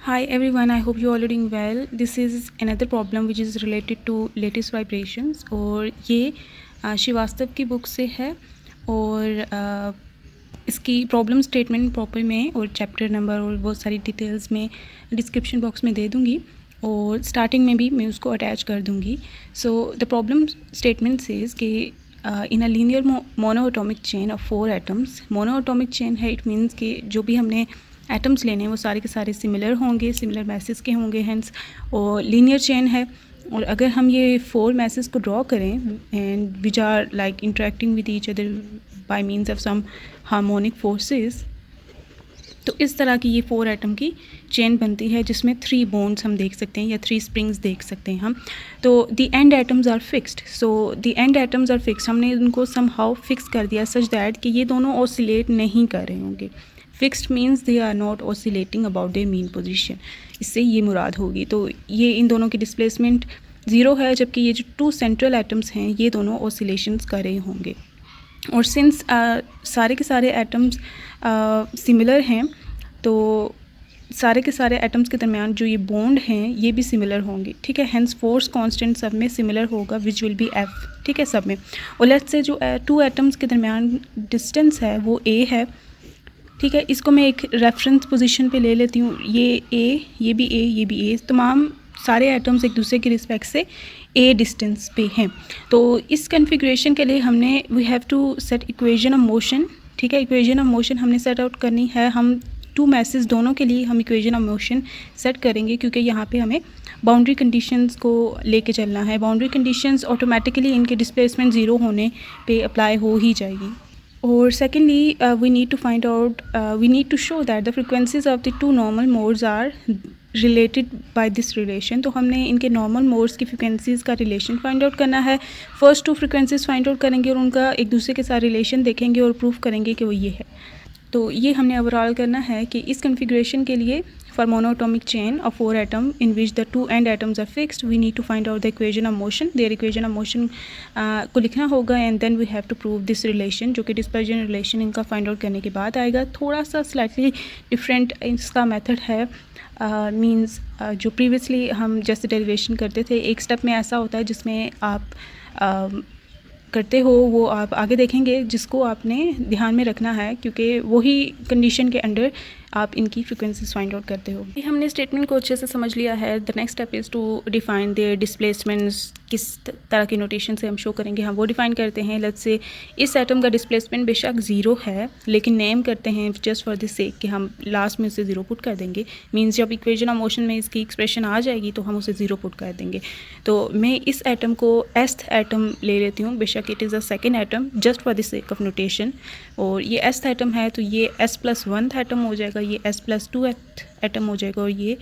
Hi everyone, I hope you all are doing well. This is another problem which is related to lattice vibrations और ये श्रीवास्तव की book से है और इसकी प्रॉब्लम स्टेटमेंट प्रॉपर में और चैप्टर नंबर और बहुत सारी डिटेल्स में डिस्क्रिप्शन बॉक्स में दे दूँगी और स्टार्टिंग में भी मैं उसको अटैच कर दूँगी. So the problem statement says कि in a linear monoatomic chain of 4 atoms. Monoatomic chain है, इट मीन्स कि जो भी हमने एटम्स लेने हैं वो सारे के सारे सिमिलर होंगे, सिमिलर मैसेज के होंगे, हेंस और लीनियर चेन है. और अगर हम ये 4 मैसेज को ड्रॉ करें and which are like interacting with each other by means of some harmonic forces, तो इस तरह की ये 4 एटम की चेन बनती है जिसमें 3 बॉन्ड्स हम देख सकते हैं या 3 स्प्रिंग्स देख सकते हैं हम. तो the end atoms are fixed. So the end atoms are fixed, हमने उनको सम हाउ फिक्स कर दिया सच दैट कि ये दोनों ऑसिलेट नहीं कर रहे होंगे. Fixed means they are not oscillating about their mean position. इससे ये मुराद होगी. तो ये इन दोनों की डिस्प्लेसमेंट 0 है, जबकि ये जो 2 सेंट्रल एटम्स हैं ये दोनों ऑसिलेशंस कर रहे होंगे. और सिंस सारे के सारे एटम्स सिमिलर हैं तो सारे के सारे एटम्स के दरमियान जो ये बॉन्ड हैं ये भी सिमिलर होंगे. ठीक है, हेंस फोर्स कांस्टेंट सब में सिमिलर होगा विच विल बी एफ. ठीक है, सब में. और लेट्स से जो 2 एटम्स के दरमियान डिस्टेंस है वो ए है. ठीक है, इसको मैं एक रेफरेंस पोजीशन पे ले लेती हूँ. ये ए, ये भी ए, ये भी ए, तमाम सारे एटम्स एक दूसरे की रिस्पेक्ट से ए डिस्टेंस पे हैं. तो इस कन्फिग्रेशन के लिए हमने we have to set equation of motion. ठीक है, इक्वेशन ऑफ मोशन हमने सेट आउट करनी है. हम 2 मैसेज दोनों के लिए हम इक्वेशन ऑफ मोशन सेट करेंगे क्योंकि यहाँ पे हमें बाउंड्री कंडीशंस को लेके चलना है. बाउंड्री कंडीशंस ऑटोमेटिकली इनके डिस्प्लेसमेंट 0 होने पे अप्लाई हो ही जाएगी. और secondly we need to find out we need to show that the frequencies of the 2 normal modes are related by this relation. तो हमने इनके नॉर्मल मोड्स की फ्रिक्वेंसीज़ का रिलेशन फाइंड आउट करना है. फर्स्ट 2 फ्रिक्वेंसीज़ फाइंड आउट करेंगे और उनका एक दूसरे के साथ रिलेशन देखेंगे और प्रूफ करेंगे कि वो ये है. तो ये हमने ओवरऑल करना है कि इस कन्फिग्रेशन के लिए for monatomic chain of 4 atom in which the 2 end atoms are fixed, we need to find out the equation of motion. Their equation of motion को लिखना होगा and then we have to prove this relation, जो कि dispersion relation इनका find out करने के बाद आएगा. थोड़ा सा slightly different इसका method है. मीन्स जो प्रीवियसली हम जैसे डेरिवेशन करते थे, एक स्टेप में ऐसा होता है जिसमें आप करते हो वो आप आगे देखेंगे, जिसको आपने ध्यान में रखना है क्योंकि वही कंडीशन के अंडर आप इनकी फ्रिक्वेंसीज फाइंड आउट करते हो. हमने स्टेटमेंट को अच्छे से समझ लिया है. The next step is to define their displacements. किस तरह के नोटेशन से हम शो करेंगे, हम वो डिफाइन करते हैं. लेट्स से इस एटम का डिस्प्लेसमेंट बेशक 0 है लेकिन नेम करते हैं जस्ट फॉर दिस सेक कि हम लास्ट में उसे 0 पुट कर देंगे. मीन्स जब इक्वेशन ऑफ मोशन में इसकी एक्सप्रेशन आ जाएगी तो हम उसे 0 पुट कर देंगे. तो मैं इस एटम को एस्थ एटम ले लेती हूँ, बेशक it is a second atom just for this sake of notation. और ये एस्थ एटम है तो ये S+1 एटम हो जाएगा, ये S+2 एटम हो जाएगा और ये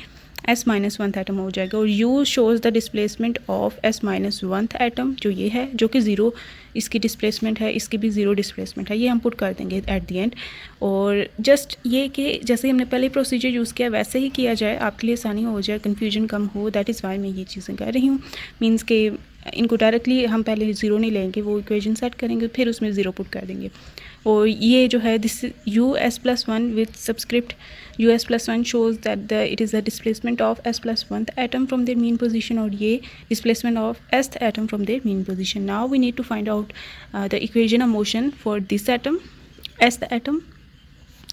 S-1 एटम हो जाएगा. और U shows the displacement of S-1 atom जो ये है, जो कि 0 इसकी डिस्प्लेसमेंट है, इसकी भी 0 डिस्प्लेसमेंट है. ये हम पुट कर देंगे एट द एंड. और जस्ट ये कि जैसे हमने पहले प्रोसीजर यूज़ किया वैसे ही किया जाए, आपके लिए आसानी हो जाए, कन्फ्यूजन कम हो. दैट इज़ वाई मैं ये चीज़ें कर रही हूँ. मीन्स के इनको डायरेक्टली हम पहले 0 नहीं लेंगे, वो इक्वेशन सेट करेंगे फिर उसमें 0 पुट कर देंगे. और ये जो है this US+1 with subscript US+1 shows that it is the displacement of S+1 atom from their mean position और ये displacement of S atom from their mean position. Now we need to find out the equation of motion for this atom, S atom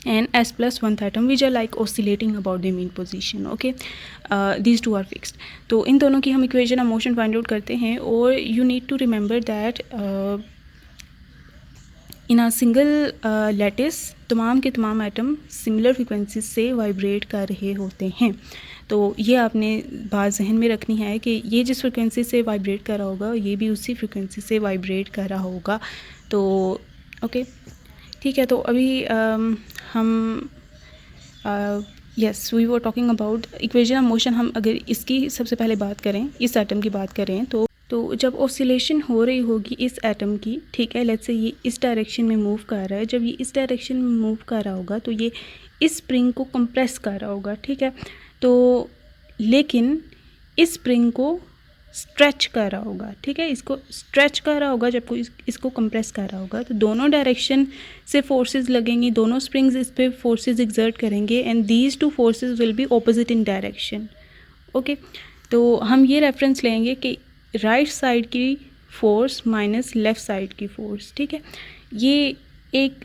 and S+1 atom which are like oscillating about their mean position. Okay, these two are fixed. तो इन दोनों की हम equation of motion find out करते हैं. और you need to remember that in a single lattice तमाम के तमाम एटम सिमिलर फ्रिक्वेंसीज से वाइब्रेट कर रहे होते हैं. तो ये आपने बात जहन में रखनी है कि ये जिस फ्रिक्वेंसी से वाइब्रेट कर रहा होगा ये भी उसी फ्रिक्वेंसी से वाइब्रेट कर रहा होगा. तो ओके, ठीक है. तो अभी हम yes we were talking about equation of motion. हम अगर इसकी सबसे पहले बात करें, इस एटम की बात करें तो जब ऑसिलेशन हो रही होगी इस एटम की, ठीक है, लेट्स से ये इस डायरेक्शन में मूव कर रहा है. जब ये इस डायरेक्शन में मूव कर रहा होगा तो ये इस स्प्रिंग को कंप्रेस कर रहा होगा. ठीक है, तो लेकिन इस स्प्रिंग को स्ट्रेच कर रहा होगा, ठीक है, इसको स्ट्रेच कर रहा होगा जब कोई इसको कंप्रेस कर रहा होगा, तो दोनों डायरेक्शन से फोर्सेस लगेंगी, दोनों स्प्रिंग्स इस पे फोर्सेस एक्सर्ट करेंगे and these two forces will be opposite in direction. Okay, तो हम ये रेफरेंस लेंगे कि राइट साइड की फोर्स माइनस लेफ़्ट साइड की फोर्स, ठीक है। ये एक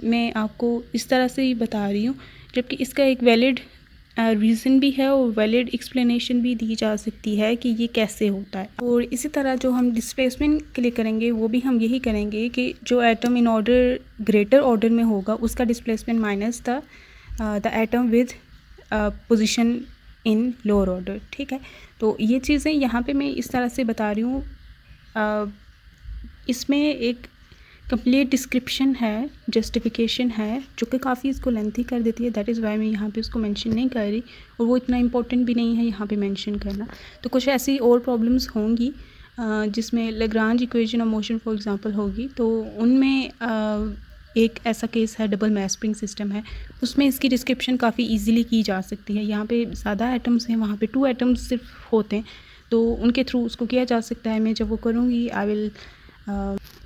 मैं आपको इस तरह से ही बता रही हूँ, जबकि इसका एक वैलिड रीज़न भी है और वैलिड एक्सप्लेनेशन भी दी जा सकती है कि ये कैसे होता है। और इसी तरह जो हम डिस्प्लेसमेंट के लिए करेंगे वो भी हम यही करेंगे कि जो atom in order greater order में होगा उसका displacement minus the atom with position in lower order, ठीक है। तो ये चीज़ें यहाँ पे मैं इस तरह से बता रही हूँ। इसमें एक कंप्लीट डिस्क्रिप्शन है, जस्टिफिकेशन है, जो कि काफ़ी इसको लेंथी कर देती है, दैट इज़ वाई मैं यहाँ पे उसको मेंशन नहीं कर रही, और वो इतना इंपॉर्टेंट भी नहीं है यहाँ पे मेंशन करना। तो कुछ ऐसी और प्रॉब्लम्स होंगी जिसमें Lagrange equation of motion for example होगी, तो उनमें एक ऐसा केस है डबल मैस स्प्रिंग सिस्टम है, उसमें इसकी डिस्क्रिप्शन काफ़ी ईजीली की जा सकती है। यहाँ पे ज़्यादा एटम्स हैं, वहाँ पे 2 एटम्स सिर्फ होते हैं, तो उनके थ्रू उसको किया जा सकता है। मैं जब वो करूँगी I will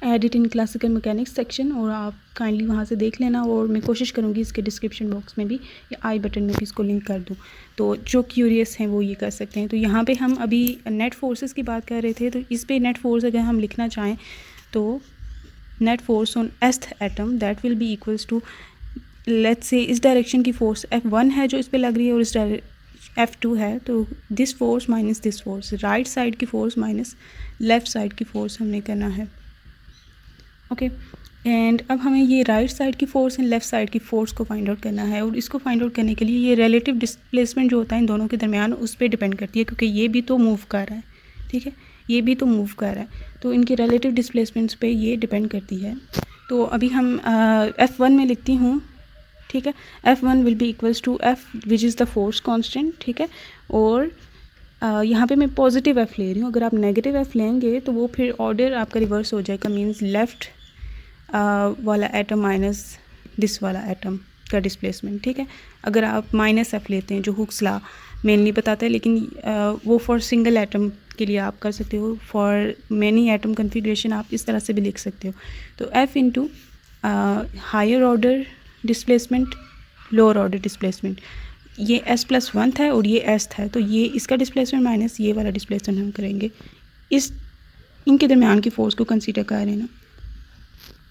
edit in classical mechanics section, और आप काइंडली वहाँ से देख लेना, और मैं कोशिश करूँगी इसके डिस्क्रिप्शन बॉक्स में भी या आई बटन में भी इसको लिंक कर दूँ, तो जो क्यूरियस हैं वो ये कर सकते हैं। तो यहाँ पे हम अभी नेट फोर्सेस की बात कर रहे थे, तो इस पे नेट फोर्स अगर हम लिखना चाहें तो net force on eth atom that will be equals to, let's say इस डायरेक्शन की फोर्स F1 है जो इस पे लग रही है और इस F2 है, तो this force minus this force, right side की फोर्स माइनस लेफ़्ट साइड की फोर्स हमने करना है। ओके, एंड अब हमें ये राइट साइड की फोर्स एंड लेफ़्ट साइड की फोर्स को फाइंड आउट करना है, और इसको फाइंड आउट करने के लिए ये रिलेटिव डिस्प्लेसमेंट जो होता है इन दोनों के दरमियान उस पर डिपेंड करती है, क्योंकि ये भी तो मूव कर रहा है, ठीक है, ये भी तो मूव कर रहा है, तो इनके रिलेटिव डिस्प्लेसमेंट्स पे ये डिपेंड करती है। तो अभी हम F1 में लिखती हूँ, ठीक है, F1 will be equals to F which is the force constant, ठीक है, और यहाँ पे मैं पॉजिटिव F ले रही हूँ। अगर आप नेगेटिव F लेंगे तो वो फिर ऑर्डर आपका रिवर्स हो जाएगा, मींस लेफ़्ट वाला एटम माइनस दिस वाला एटम का डिस्प्लेसमेंट, ठीक है। अगर आप माइनस F लेते हैं जो हुक्स लॉ मेनली बताता है, लेकिन वो फॉर सिंगल एटम के लिए आप कर सकते हो, फॉर मैनी एटम कन्फिग्रेशन आप इस तरह से भी लिख सकते हो। तो F into higher order displacement lower order displacement, ये S+1 था और ये S था, तो ये इसका डिस्प्लेसमेंट माइनस ये वाला डिस्प्लेसमेंट हम करेंगे, इस इनके दरमियान की फोर्स को कंसीडर कर रहे हैं ना,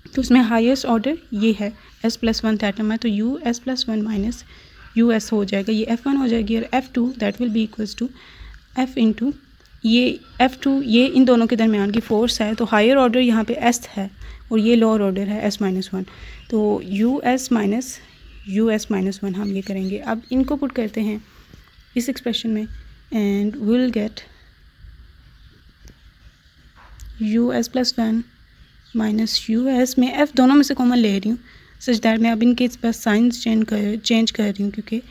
तो उसमें हाईएस्ट ऑर्डर ये है, S+1 एटम है, तो US+1 माइनस US हो जाएगा, ये F1 हो जाएगी, और F2 that will be equals to F into ये F2, ये इन दोनों के दरमियान की फोर्स है, तो हायर ऑर्डर यहाँ पे S है और ये लोअर ऑर्डर है S-1, तो US-1 हम ये करेंगे। अब इनको पुट करते हैं इस एक्सप्रेशन में and will get US+1 minus US में F दोनों में से कॉमन ले रही हूँ, सच दैट मैं अब इनके बस साइंस चेंज कर रही हूँ क्योंकि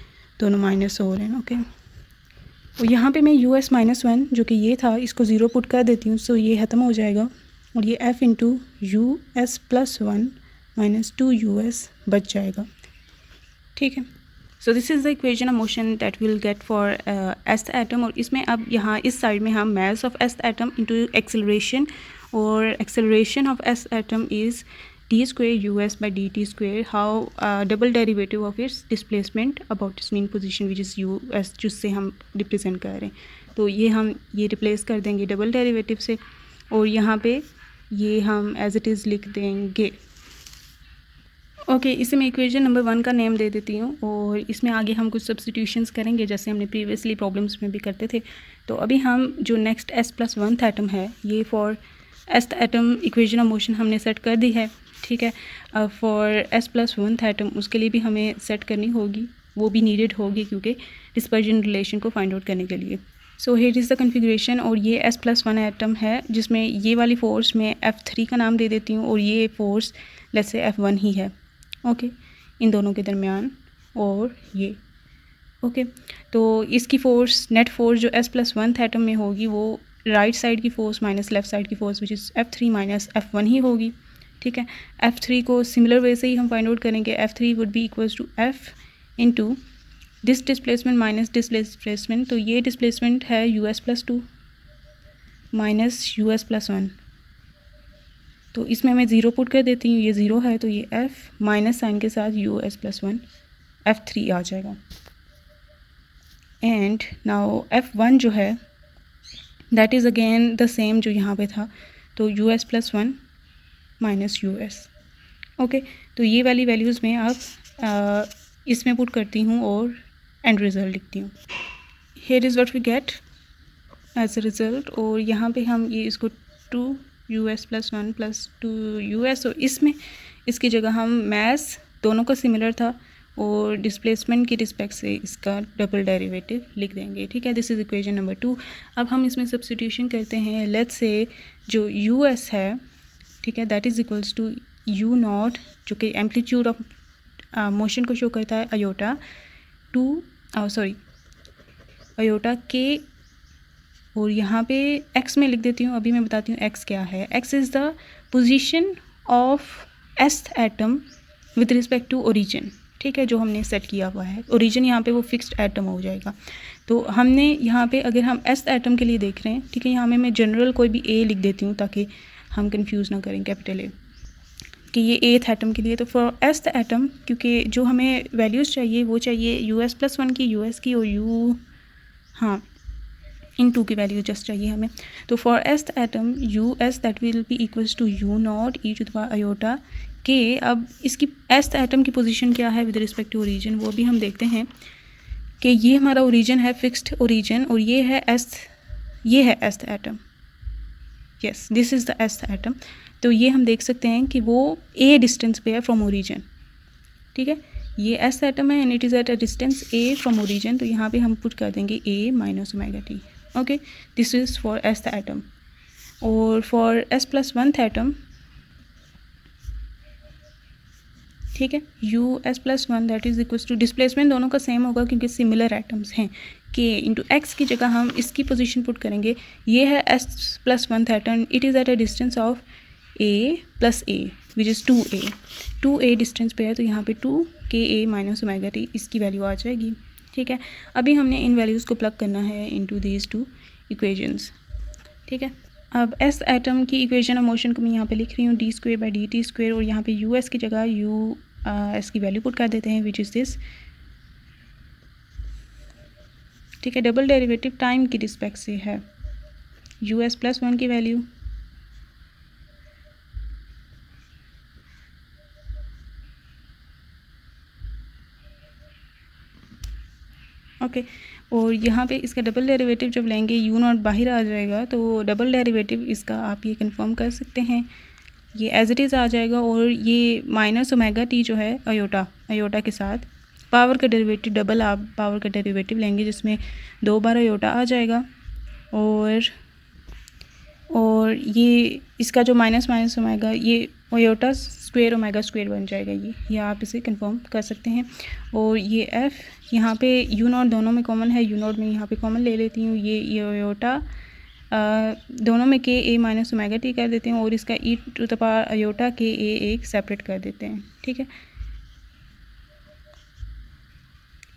दोनों माइनस हो रहे हैं। ओके, और यहाँ पे मैं US-1 जो कि ये था इसको 0 पुट कर देती हूँ, सो ये ख़त्म हो जाएगा, और ये F into US+1 minus 2US बच जाएगा, ठीक है। So this is the equation of motion that will get for S atom, और इसमें अब यहाँ इस साइड में हम mass of S atom into acceleration, और acceleration of S atom is d² US/dt², how double derivative of its displacement about its mean position which is US, जिससे हम रिप्रेजेंट कर रहे हैं। तो ये हम ये रिप्लेस कर देंगे डबल डेरिवेटिव से, और यहाँ पे ये हम एज इट इज़ लिख देंगे। ओके, इसे मैं इक्वेशन नंबर 1 का नेम दे देती हूँ, और इसमें आगे हम कुछ सब्स्टिट्यूशंस करेंगे जैसे हमने प्रीवियसली प्रॉब्लम्स में भी करते थे। तो अभी हम जो नेक्स्ट S+1 एटम है, ये for S atom equation of motion हमने सेट कर दी है, ठीक है। फॉर S+1 एटम उसके लिए भी हमें सेट करनी होगी, वो भी नीडेड होगी क्योंकि डिस्पर्जन रिलेशन को फाइंड आउट करने के लिए। So here is the configuration, और ये S+1 एटम है जिसमें ये वाली फ़ोर्स में F3 का नाम दे देती हूँ, और ये फ़ोर्स लेट्स से F1 ही है, ओके, इन दोनों के दरमियान, और ये ओके। तो इसकी फ़ोर्स नेट फोर्स जो S+1 एटम में होगी वो राइट साइड की फ़ोर्स माइनस लेफ़्ट साइड की force which is F3 minus F1 ही होगी, ठीक है। F3 को सिमिलर वे से ही हम फाइंड आउट करेंगे, F3 would be equals to F into this displacement minus this displacement, तो ये डिस्प्लेसमेंट है US+2, minus U S plus one. तो इसमें मैं ज़ीरो पुट कर देती हूँ, ये ज़ीरो है तो ये एफ माइनस साइन के साथ you S plus one F3 आ जाएगा। एंड नाउ F1 जो है that is again the same जो यहाँ पे था, तो you S plus one minus U S. Okay, तो ये वाली वैल्यूज़ मैं अब इसमें पुट करती हूँ और एंड रिज़ल्ट लिखती हूँ। Here is what we get as a result. और यहाँ पे हम ये इसको 2 U S plus one plus 2 U S, और इसमें इसकी जगह हम मैथ्स दोनों का सिमिलर था और डिस्प्लेसमेंट की रिस्पेक्ट से इसका डबल डेरिवेटिव लिख देंगे। ठीक है, दिस इज़ इक्वेशन नंबर 2। अब हम इसमें सब्स्टिट्यूशन करते हैं। लेट्स से जो यू एस है, ठीक है, that is equals to U naught, जो कि एम्पलीट्यूड ऑफ मोशन को शो करता है, अयोटा अयोटा के, और यहाँ पे x में लिख देती हूँ। अभी मैं बताती हूँ x क्या है। x is the position of sth atom with respect to origin. ठीक है, जो हमने सेट किया हुआ है, ओरिजिन यहाँ पे वो फिक्स्ड एटम हो जाएगा। तो हमने यहाँ पे अगर हम एस्थ एटम के लिए देख रहे हैं, ठीक है, यहाँ में मैं जनरल कोई भी a लिख देती हूँ ताकि हम कंफ्यूज ना करें, कैपिटल A, कि ये एथ एटम के लिए। तो फॉर एस्थ एटम, क्योंकि जो हमें वैल्यूज़ चाहिए वो चाहिए यू एस प्लस वन की, यू एस की, और इन टू की वैल्यू जस्ट चाहिए हमें। तो for sth atom U S that will be equals to U naught E to the power iota K. अब इसकी एस्थ एटम की पोजीशन क्या है विद रिस्पेक्ट टू ओरिजिन, वो भी हम देखते हैं कि ये हमारा ओरिजिन है, फिक्स्ड ओरिजिन, और ये है sth atom. Yes, this is the sth atom. तो ये हम देख सकते हैं कि वो ए डिस्टेंस पे है फ्रॉम ओरिजिन। ठीक है, ये एस्थ एटम है and it is at a distance A from origin. तो यहाँ पे हम पुट कर देंगे A minus omega T. Okay, this is for sth atom. और for S plus one atom, ठीक है, U S plus one that is equals to, displacement दोनों का सेम होगा क्योंकि सिमिलर एटम्स हैं, के इंटू एक्स की जगह हम इसकी पोजीशन पुट करेंगे। ये है S plus one atom, it is at a distance of A plus A which is 2a। 2a distance पे है तो यहाँ पे 2ka माइनस ओमेगा टी इसकी वैल्यू आ जाएगी। ठीक है, अभी हमने इन वैल्यूज़ को प्लग करना है इनटू दीज टू इक्वेशंस। ठीक है, अब एस एटम की इक्वेशन ऑफ मोशन को मैं यहाँ पे लिख रही हूँ D square by D T square, और यहाँ पे यू एस की जगह यू एस की वैल्यू पुट कर देते हैं विच इज़ दिस। ठीक है, डबल डेरिवेटिव टाइम की रिस्पेक्ट से है, यू एस प्लस वन की वैल्यू ओके और यहाँ पे इसका डबल डेरिवेटिव जब लेंगे यू नॉट बाहर आ जाएगा, तो डबल डेरिवेटिव इसका आप ये कंफर्म कर सकते हैं, ये एज इट इज़ आ जाएगा। और ये माइनस ओमेगा टी जो है अयोटा के साथ पावर का डेरिवेटिव, डबल आप पावर का डेरिवेटिव लेंगे जिसमें 2 बार अयोटा आ जाएगा, और ये इसका जो माइनस ओमेगा, ये अयोटा स्क्वेयर ओमेगा स्क्वेयर बन जाएगा। ये आप इसे कंफर्म कर सकते हैं। और ये एफ यहाँ पे यू नॉट दोनों में कॉमन है, यू नॉट में यहाँ पे कॉमन ले लेती हूँ, ये अयोटा दोनों में के ए माइनस ओमेगा टी कर देते हैं, और इसका ई टू द पावर अयोटा के ए एक सेपरेट कर देते हैं। ठीक है,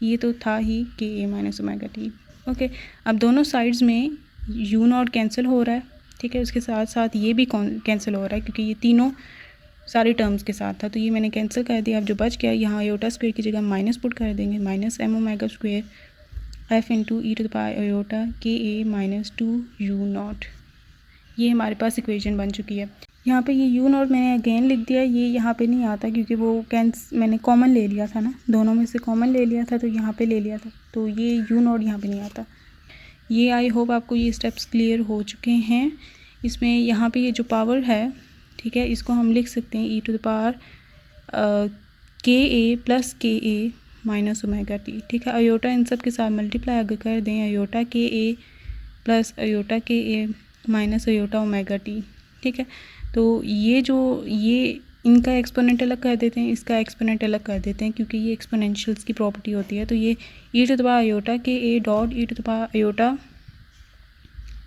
ये तो था ही के A minus omega T. Okay, अब दोनों साइड्स में यू नॉट कैंसिल हो रहा है। ठीक है, उसके साथ साथ ये भी कैंसिल हो रहा है क्योंकि ये तीनों सारी टर्म्स के साथ था, तो ये मैंने कैंसिल कर दिया। अब जो बच गया यहाँ अयोटा स्क्वेयर की जगह माइनस पुट कर देंगे, minus M omega square F into E to the power iota के ए माइनस 2 यू नॉट। ये हमारे पास इक्वेशन बन चुकी है। यहाँ पे ये यू नॉट मैंने अगेन लिख दिया, ये यहाँ पे नहीं आता क्योंकि वो मैंने कॉमन ले लिया था ना, दोनों में से कॉमन ले लिया था तो यहाँ पे ले लिया था, तो ये यू नॉट यहाँ पे नहीं आता। ये आई होप आपको ये स्टेप्स क्लियर हो चुके हैं। इसमें यहाँ पे ये जो पावर है, ठीक है, इसको हम लिख सकते हैं ई टू द पावर के ए प्लस के ए माइनस ओमेगा टी। ठीक है, अयोटा इन सब के साथ मल्टीप्लाई अगर कर दें, अयोटा के ए प्लस अयोटा के A minus iota omega T. ठीक है, तो ये इनका एक्सपोनेंट अलग कर देते हैं, इसका एक्सपोनेंट अलग कर देते हैं क्योंकि ये एक्सपोनेंशियल्स की प्रॉपर्टी होती है। तो ये E to the power iota के A dot E to the power iota,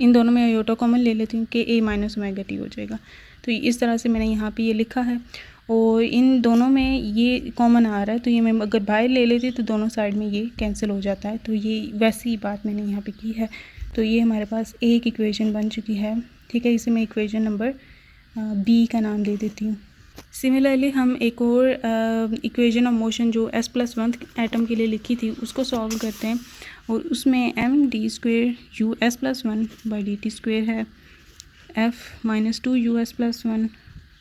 इन दोनों में अयोटा कॉमन ले लेती हूँ, के ए माइनस ओमेगा टी हो जाएगा। तो इस तरह से मैंने यहाँ पे ये लिखा है, और इन दोनों में ये कॉमन आ रहा है, तो ये मैं अगर बाहर ले लेती तो दोनों साइड में ये कैंसिल हो जाता है। तो ये वैसी बात मैंने यहाँ पे की है। तो ये हमारे पास एक इक्वेशन बन चुकी है। ठीक है, इसे मैं इक्वेशन नंबर बी का नाम दे देती हूँ। सिमिलरली हम एक और इक्वेशन ऑफ मोशन जो s+1 एटम के लिए लिखी थी उसको सॉल्व करते हैं, और उसमें md² us+1 बाई dt² है f-2 us+1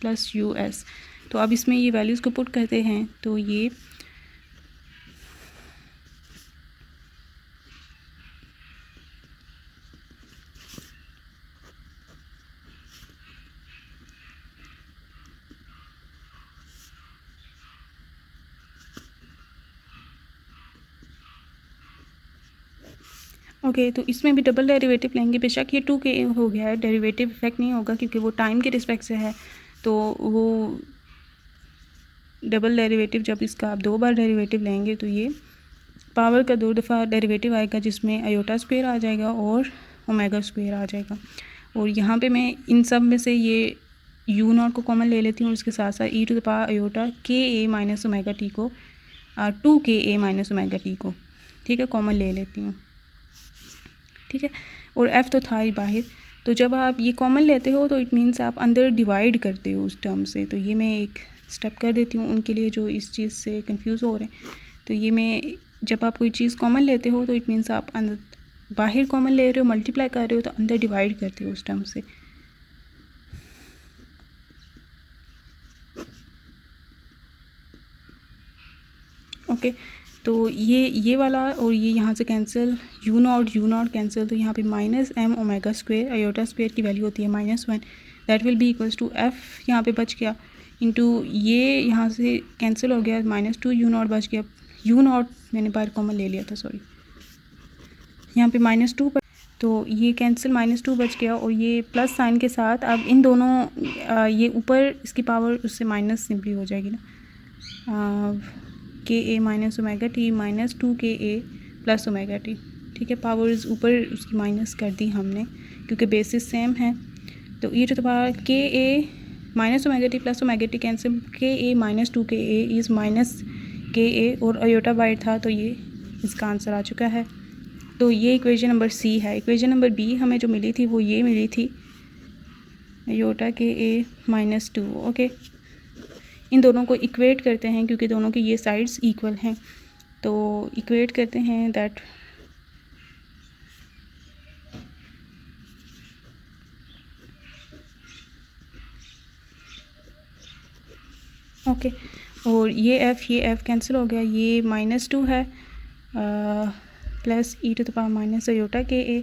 प्लस us। तो अब इसमें ये वैल्यूज़ को पुट करते हैं तो ये ओके तो इसमें भी डबल डेरिवेटिव लेंगे। बेशक ये 2k हो गया है, डेरिवेटिव इफेक्ट नहीं होगा क्योंकि वो टाइम के रिस्पेक्ट से है, तो वो डबल डेरिवेटिव जब इसका आप 2 बार डेरिवेटिव लेंगे तो ये पावर का 2 दफ़ा डेरिवेटिव आएगा, जिसमें आयोटा स्क्वायर आ जाएगा और ओमेगा स्क्वायर आ जाएगा। और यहाँ पे मैं इन सब में से ये u0 को कॉमन ले लेती हूँ और उसके साथ साथ e⁻ iota ka minus omega T को 2ka माइनस ओमेगा टी को, ठीक है, कॉमन ले लेती हूँ। ठीक है, और f तो था ही बाहर, तो जब आप ये कॉमन लेते हो तो इट मीन्स आप अंदर डिवाइड करते हो उस टर्म से। तो ये मैं एक स्टेप कर देती हूँ उनके लिए जो इस चीज़ से कंफ्यूज हो रहे हैं। तो ये मैं, जब आप कोई चीज़ कॉमन लेते हो तो इट मीन्स आप अंदर बाहर कॉमन ले रहे हो, मल्टीप्लाई कर रहे हो, तो अंदर डिवाइड करते हो उस टर्म से। ओके, तो ये वाला और ये यहाँ से कैंसिल, u0 कैंसिल, तो यहाँ पे minus m omega square iota square की वैल्यू होती है -1, that will be equals to f यहाँ पे बच गया इंटू ये यहाँ से कैंसिल हो गया, -2 u0 बच गया, u0 मैंने बाहर कॉमन ले लिया था, सॉरी, यहाँ पे -2 पर, तो ये कैंसिल -2 बच गया, और ये प्लस साइन के साथ अब इन दोनों ये ऊपर इसकी पावर उससे माइनस सिंपली हो जाएगी ना, ka minus omega T minus 2ka plus omega T. ठीक है, पावर्स ऊपर उसकी माइनस कर दी हमने क्योंकि बेसिस सेम है। तो ka minus omega T plus omega T cancel, ka minus 2ka is minus ka, और अयोटा बाइट था तो ये इसका आंसर आ चुका है। तो ये इक्वेशन नंबर सी है। इक्वेशन नंबर बी हमें जो मिली थी वो ये मिली थी, अयोटा ka -2। ओके, इन दोनों को इक्वेट करते हैं क्योंकि दोनों की ये साइड्स इक्वल हैं, तो इक्वेट करते हैं दैट ओके, और ये f कैंसिल हो गया, ये -2 है plus e⁻ minus iota ka,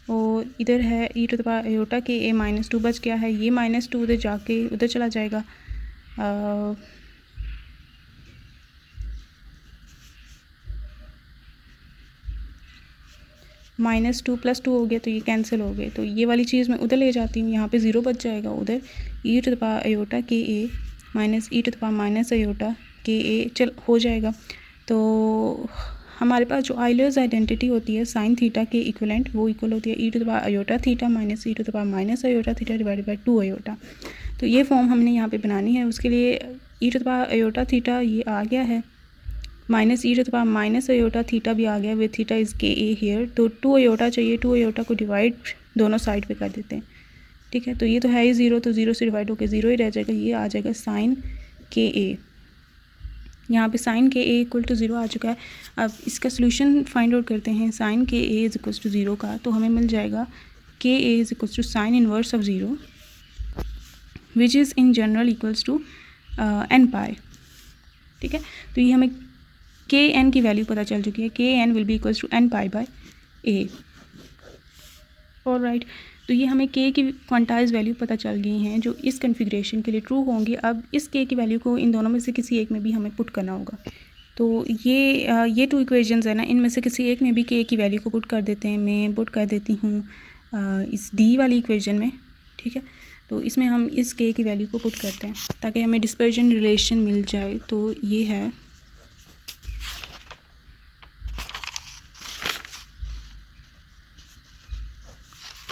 और इधर है e⁻ अयोटा ka -2 बच गया है, ये -2 उधर जाके उधर चला जाएगा, -2 + 2 हो गया, तो ये कैंसिल हो गए, तो ये वाली चीज़ मैं उधर ले जाती हूँ, यहाँ पे 0 बच जाएगा, उधर e⁻ iota ka minus e⁻ minus iota ka चल हो जाएगा। तो हमारे पास जो आइलर्स आइडेंटिटी होती है साइन थीटा के इक्वलेंट, वो इक्वल होती है e⁻ iota theta minus e⁻ minus iota theta divided by 2 iota. तो ये फॉर्म हमने यहाँ पे बनानी है, उसके लिए e⁻ अयोटा थीटा ये आ गया है, minus e⁻ minus iota theta भी आ गया, with theta is ka here, तो 2 अयोटा चाहिए, 2 अयोटा को डिवाइड दोनों साइड पे कर देते हैं। ठीक है, तो ये तो है ही 0, तो 0 से डिवाइड होकर 0 ही रह जाएगा, ये आ जाएगा साइन ka। यहाँ पे साइन ka इक्वल टू 0 आ चुका है। अब इसका सोल्यूशन फाइंड आउट करते हैं sine ka is equal to 0 का, तो हमें मिल जाएगा ka is equal to sine inverse of 0 which is in general equals to n pi. ठीक है, तो ये हमें kn की वैल्यू पता चल चुकी है, kn will be equals to n pi by a। All right, तो ये हमें k की क्वांटाइज वैल्यू पता चल गई हैं जो इस कन्फिग्रेशन के लिए ट्रू होंगी। अब इस k की वैल्यू को इन दोनों में से किसी एक में भी हमें पुट करना होगा। तो ये 2 इक्वेशंस है ना, इनमें से किसी एक में भी k की वैल्यू को पुट कर देते हैं। मैं पुट कर देती हूँ इस d वाली इक्वेशन में। ठीक है, तो इसमें हम इस k की वैल्यू को पुट करते हैं ताकि हमें डिस्पर्जन रिलेशन मिल जाए। तो ये है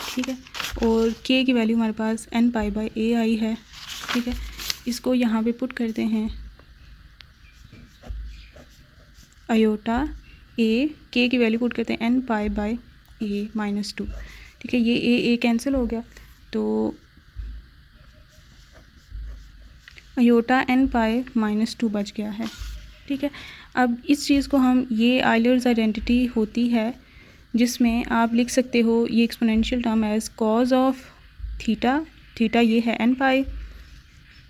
ठीक है, और k की वैल्यू हमारे पास n पाई बाई a आई है। ठीक है, इसको यहाँ पे पुट करते हैं, अयोटा a k की वैल्यू पुट करते हैं n pi by A minus 2, ठीक है। ये ए कैंसिल हो गया, तो आयोटा एन पाई माइनस 2 बच गया है, ठीक है। अब इस चीज़ को हम, ये आयलर्स आइडेंटिटी होती है जिसमें आप लिख सकते हो ये exponential term as cos of theta, theta ये है एन पाई,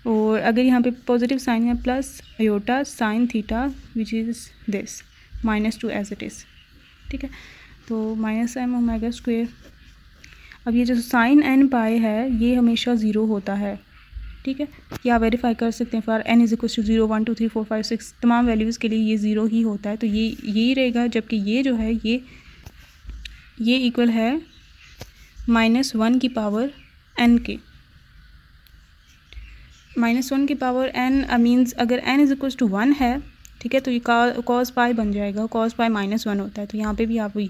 और अगर यहाँ पे पॉजिटिव साइन है plus iota sine theta which is this minus 2 as it is, ठीक है। तो माइनस एम ओमेगा स्क्वेयर। अब ये जो साइन एन पाई है ये हमेशा ज़ीरो होता है, ठीक है। ये आप वेरीफाई कर सकते हैं for n is equal to 0 1 2 3 4 5 6 तमाम वैल्यूज़ के लिए ये ज़ीरो ही होता है, तो ये यही रहेगा। जबकि ये जो है ये इक्वल है -1 की पावर n के, -1 की पावर n मीन्स अगर n इज इक्वल टू 1 है, ठीक है, तो ये कॉस पाई बन जाएगा। कॉस पाई -1 होता है, तो यहाँ पे भी आप वही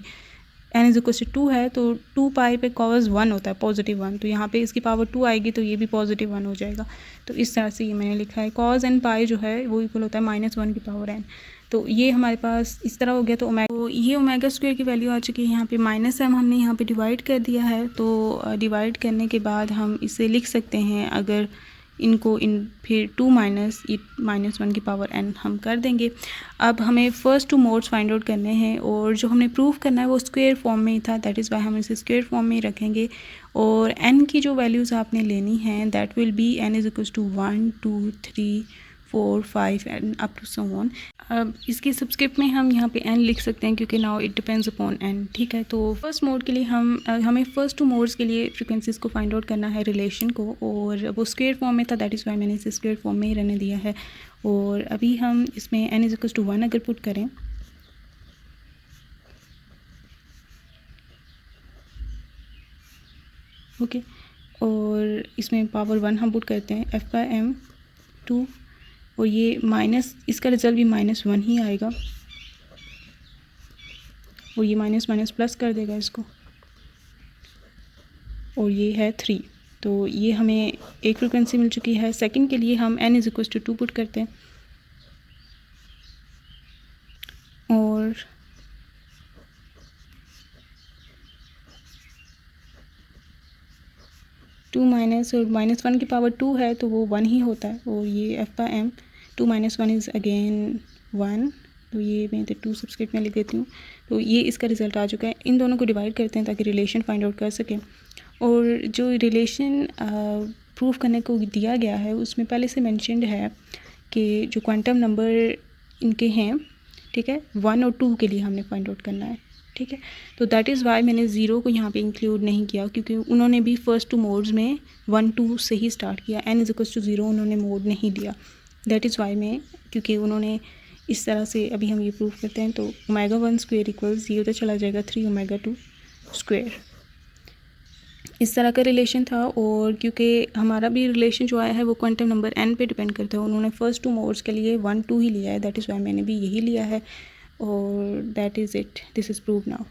n इज इक्वल टू 2 है तो 2 पाई पे कॉस 1 होता है, +1, तो यहाँ पे इसकी पावर 2 आएगी तो ये भी +1 हो जाएगा। तो इस तरह से ये मैंने लिखा है कॉस n पाई जो है वो इक्वल होता है -1 की पावर n। तो ये हमारे पास इस तरह हो गया। तो ये ओमेगा स्क्वायर की वैल्यू आ चुकी है यहाँ पे, -m हमने यहाँ पे डिवाइड कर दिया है। तो डिवाइड करने के बाद हम इसे लिख सकते हैं, अगर इनको फिर 2 माइनस -1 की पावर n हम कर देंगे। अब हमें फ़र्स्ट 2 मोड्स फाइंड आउट करने हैं, और जो हमने प्रूव करना है वो स्क्वायर फॉर्म में ही था, दैट इज़ वाई हम इसे स्क्वायर फॉर्म में ही रखेंगे। और n की जो वैल्यूज़ आपने लेनी हैं that will be n is equal to 1 2 3 4 5 and up to so on. अब इसके सबस्क्रिप्ट में हम यहाँ पे n लिख सकते हैं क्योंकि now it depends upon n, ठीक है। तो फर्स्ट मोड के लिए हमें फर्स्ट 2 मोड्स के लिए फ्रिक्वेंसीज़ को फाइंड आउट करना है, रिलेशन को, और वो स्क्वायर फॉर्म में था, दैट इज़ वाई मैंने इसे स्क्वायर फॉर्म में ही रहने दिया है। और अभी हम इसमें n इज इक्वल टू 1 अगर पुट करें, ओके, और इसमें पावर 1 हम पुट करते हैं f/m2, और ये माइनस, इसका रिजल्ट भी -1 ही आएगा, और ये माइनस माइनस प्लस कर देगा इसको, और ये है 3। तो ये हमें एक फ्रिक्वेंसी मिल चुकी है। सेकंड के लिए हम n is equal to 2 put करते हैं, और टू माइनस और -1 की पावर 2 है तो वो 1 ही होता है, और ये f/m 2 - 1 इज़ अगेन 1, तो ये मैं 2 सबस्क्रिप्ट में लिख देती हूँ। तो ये इसका रिज़ल्ट आ चुका है। इन दोनों को डिवाइड करते हैं ताकि रिलेशन फाइंड आउट कर सकें। और जो रिलेशन प्रूफ करने को दिया गया है उसमें पहले से मेंशन्ड है कि जो क्वांटम नंबर इनके हैं, ठीक है, 1 और 2 के लिए हमने फाइंड आउट करना है, ठीक है। तो दैट इज़ वाई मैंने 0 को यहाँ पे इंक्लूड नहीं किया, क्योंकि उन्होंने भी फर्स्ट 2 मोड्स में 1 2 से ही स्टार्ट किया, n इज इक्वल टू 0 उन्होंने मोड नहीं दिया, दैट इज़ वाई में, क्योंकि उन्होंने इस तरह से, अभी हम ये प्रूफ करते हैं। तो ओमेगा 1 स्क्वायर इक्वल्स ये उधर चला जाएगा 3 ओमेगा 2 स्क्वायर, इस तरह का रिलेशन था। और क्योंकि हमारा भी रिलेशन जो आया है वो क्वांटम नंबर n पे डिपेंड करता है, उन्होंने फर्स्ट 2 मोड्स के लिए 1 2 ही लिया है, दैट इज़ वाई मैंने भी यही लिया है, और that is it, this is prove now.